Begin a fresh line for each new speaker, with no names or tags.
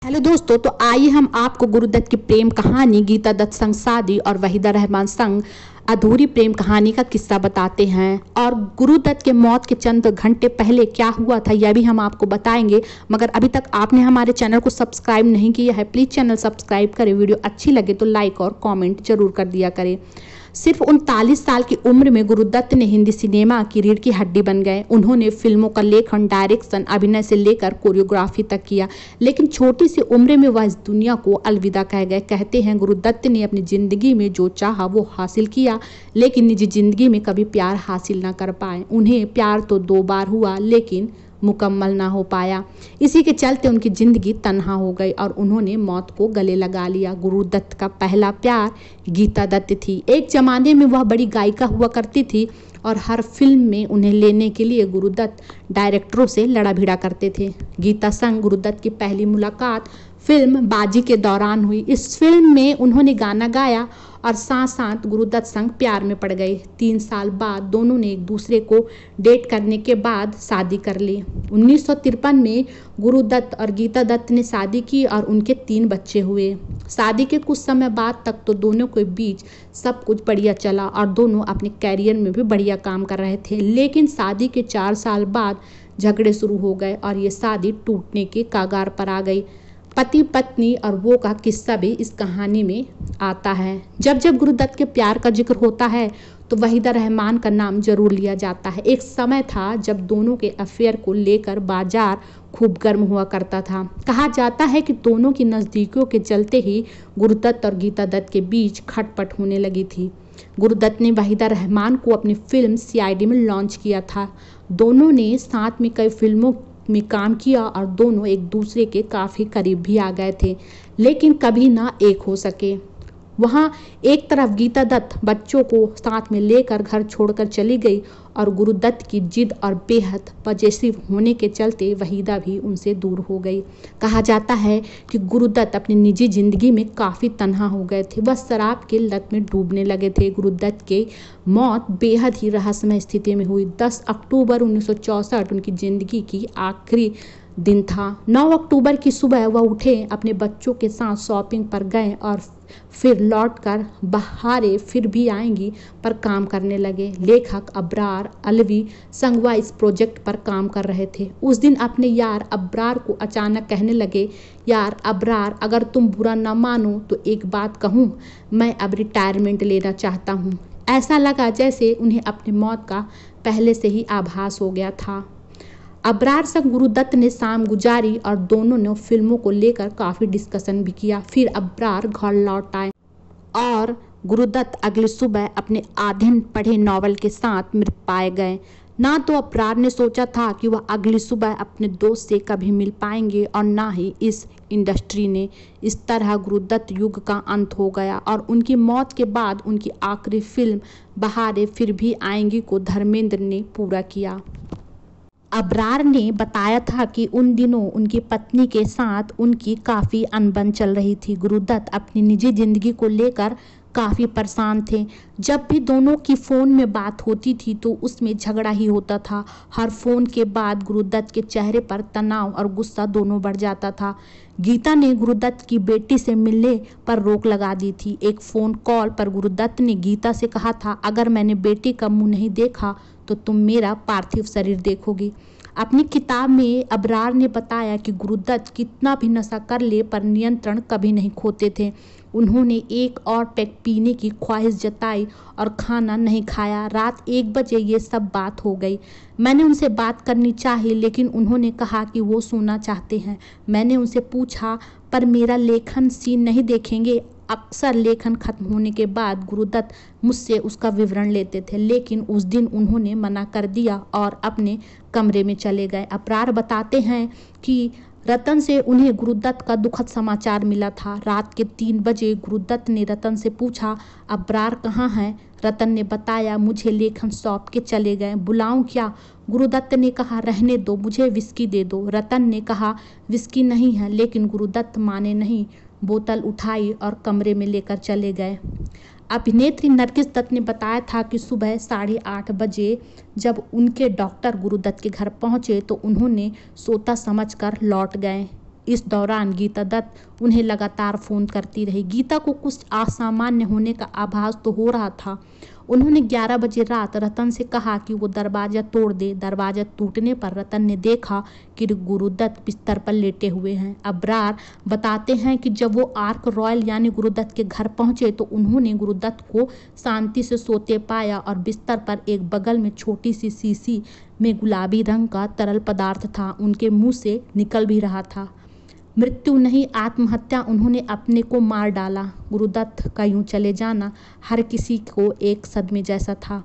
Hello दोस्तों, तो आइए हम आपको गुरुदत्त की प्रेम कहानी गीता दत्त संग शादी और वहीदा रहमान संग अधूरी प्रेम कहानी का किस्सा बताते हैं। और गुरुदत्त के मौत के चंद घंटे पहले क्या हुआ था यह भी हम आपको बताएंगे। मगर अभी तक आपने हमारे चैनल को सब्सक्राइब नहीं किया है, प्लीज़ चैनल सब्सक्राइब करें। वीडियो अच्छी लगे तो लाइक और कॉमेंट जरूर कर दिया करें। सिर्फ 39 साल की उम्र में गुरुदत्त ने हिंदी सिनेमा की रीढ़ की हड्डी बन गए। उन्होंने फिल्मों का लेखन, डायरेक्शन, अभिनय से लेकर कोरियोग्राफी तक किया, लेकिन छोटी सी उम्र में वह इस दुनिया को अलविदा कह गए। कहते हैं गुरुदत्त ने अपनी जिंदगी में जो चाहा वो हासिल किया, लेकिन निजी जिंदगी में कभी प्यार हासिल ना कर पाए। उन्हें प्यार तो 2 बार हुआ लेकिन मुकम्मल ना हो पाया। इसी के चलते उनकी जिंदगी तन्हा हो गई और उन्होंने मौत को गले लगा लिया। गुरुदत्त का पहला प्यार गीता दत्त थी। एक जमाने में वह बड़ी गायिका हुआ करती थी और हर फिल्म में उन्हें लेने के लिए गुरुदत्त डायरेक्टरों से लड़ा भिड़ा करते थे। गीता संग गुरुदत्त की पहली मुलाकात फिल्म बाजी के दौरान हुई। इस फिल्म में उन्होंने गाना गाया और साथ साथ गुरुदत्त संग प्यार में पड़ गए। 3 साल बाद दोनों ने एक दूसरे को डेट करने के बाद शादी कर ली। 1953 में गुरुदत्त और गीता दत्त ने शादी की और उनके 3 बच्चे हुए। शादी के कुछ समय बाद तक तो दोनों के बीच सब कुछ बढ़िया चला और दोनों अपने कैरियर में भी बढ़िया काम कर रहे थे। लेकिन शादी के 4 साल बाद झगड़े शुरू हो गए और ये शादी टूटने के कगार पर आ गई। पति पत्नी और वो का किस्सा भी इस कहानी में आता है। जब जब गुरुदत्त के प्यार का जिक्र होता है तो वहीदा रहमान का नाम जरूर लिया जाता है। एक समय था जब दोनों के अफेयर को लेकर बाजार खूब गर्म हुआ करता था। कहा जाता है कि दोनों की नज़दीकियों के चलते ही गुरुदत्त और गीता दत्त के बीच खटपट होने लगी थी। गुरुदत्त ने वहीदा रहमान को अपनी फिल्म सीआईडी में लॉन्च किया था। दोनों ने साथ में कई फिल्मों में काम किया और दोनों एक दूसरे के काफ़ी करीब भी आ गए थे, लेकिन कभी ना एक हो सके। वहाँ एक तरफ गीता दत्त बच्चों को साथ में लेकर घर छोड़कर चली गई और गुरुदत्त की जिद और बेहद पजेसिव होने के चलते वहीदा भी उनसे दूर हो गई। कहा जाता है कि गुरुदत्त अपनी निजी जिंदगी में काफ़ी तन्हा हो गए थे। वह शराब के लत में डूबने लगे थे। गुरुदत्त की मौत बेहद ही रहस्यमय स्थिति में हुई। 10 अक्टूबर 1964 उनकी जिंदगी की आखिरी दिन था। 9 अक्टूबर की सुबह वह उठे, अपने बच्चों के साथ शॉपिंग पर गए और फिर लौटकर बहारें फिर भी आएंगी पर काम करने लगे। लेखक अबरार अलवी संग वह इस प्रोजेक्ट पर काम कर रहे थे। उस दिन अपने यार अबरार को अचानक कहने लगे, यार अबरार, अगर तुम बुरा न मानो तो एक बात कहूँ, मैं अब रिटायरमेंट लेना चाहता हूँ। ऐसा लगा जैसे उन्हें अपनी मौत का पहले से ही आभास हो गया था। अबरार संग गुरुदत्त ने शाम गुजारी और दोनों ने फिल्मों को लेकर काफ़ी डिस्कशन भी किया। फिर अबरार घर लौट आए और गुरुदत्त अगली सुबह अपने आधे पढ़े नॉवल के साथ मृत पाए गए। ना तो अबरार ने सोचा था कि वह अगली सुबह अपने दोस्त से कभी मिल पाएंगे और ना ही इस इंडस्ट्री ने। इस तरह गुरुदत्त युग का अंत हो गया और उनकी मौत के बाद उनकी आखिरी फिल्म बहारें फिर भी आएंगी को धर्मेंद्र ने पूरा किया। अबरार ने बताया था कि उन दिनों उनकी पत्नी के साथ उनकी काफ़ी अनबन चल रही थी। गुरुदत्त अपनी निजी जिंदगी को लेकर काफ़ी परेशान थे। जब भी दोनों की फ़ोन में बात होती थी तो उसमें झगड़ा ही होता था। हर फ़ोन के बाद गुरुदत्त के चेहरे पर तनाव और गुस्सा दोनों बढ़ जाता था। गीता ने गुरुदत्त की बेटी से मिलने पर रोक लगा दी थी। एक फ़ोन कॉल पर गुरुदत्त ने गीता से कहा था, अगर मैंने बेटी का मुंह नहीं देखा तो तुम मेरा पार्थिव शरीर देखोगी। अपनी किताब में अबरार ने बताया कि गुरुदत्त कितना भी नशा कर ले पर नियंत्रण कभी नहीं खोते थे। उन्होंने एक और पैक पीने की ख्वाहिश जताई और खाना नहीं खाया। रात 1 बजे ये सब बात हो गई। मैंने उनसे बात करनी चाहिए लेकिन उन्होंने कहा कि वो सोना चाहते हैं। मैंने उनसे पूछा, पर मेरा लेखन सीन नहीं देखेंगे? अक्सर लेखन खत्म होने के बाद गुरुदत्त मुझसे उसका विवरण लेते थे, लेकिन उस दिन उन्होंने मना कर दिया और अपने कमरे में चले गए। अबरार बताते हैं कि रतन से उन्हें गुरुदत्त का दुखद समाचार मिला था। रात के 3 बजे गुरुदत्त ने रतन से पूछा, अबरार कहाँ हैं? रतन ने बताया, मुझे लेखन सौंप के चले गए। बुलाऊं क्या? गुरुदत्त ने कहा, रहने दो, मुझे विस्की दे दो। रतन ने कहा, विस्की नहीं है, लेकिन गुरुदत्त माने नहीं। बोतल उठाई और कमरे में लेकर चले गए। अभिनेत्री नरगिस दत्त ने बताया था कि सुबह 8:30 बजे जब उनके डॉक्टर गुरुदत्त के घर पहुंचे तो उन्होंने सोता समझकर लौट गए। इस दौरान गीता दत्त उन्हें लगातार फ़ोन करती रही। गीता को कुछ असामान्य होने का आभास तो हो रहा था। उन्होंने 11 बजे रात रतन से कहा कि वो दरवाज़ा तोड़ दे। दरवाज़ा टूटने पर रतन ने देखा कि गुरुदत्त बिस्तर पर लेटे हुए हैं। अबरार बताते हैं कि जब वो आर्क रॉयल यानी गुरुदत्त के घर पहुंचे तो उन्होंने गुरुदत्त को शांति से सोते पाया और बिस्तर पर एक बगल में छोटी सी शीशी में गुलाबी रंग का तरल पदार्थ था। उनके मुंह से निकल भी रहा था। मृत्यु नहीं, आत्महत्या। उन्होंने अपने को मार डाला। गुरुदत्त का यूं चले जाना हर किसी को एक सदमे जैसा था।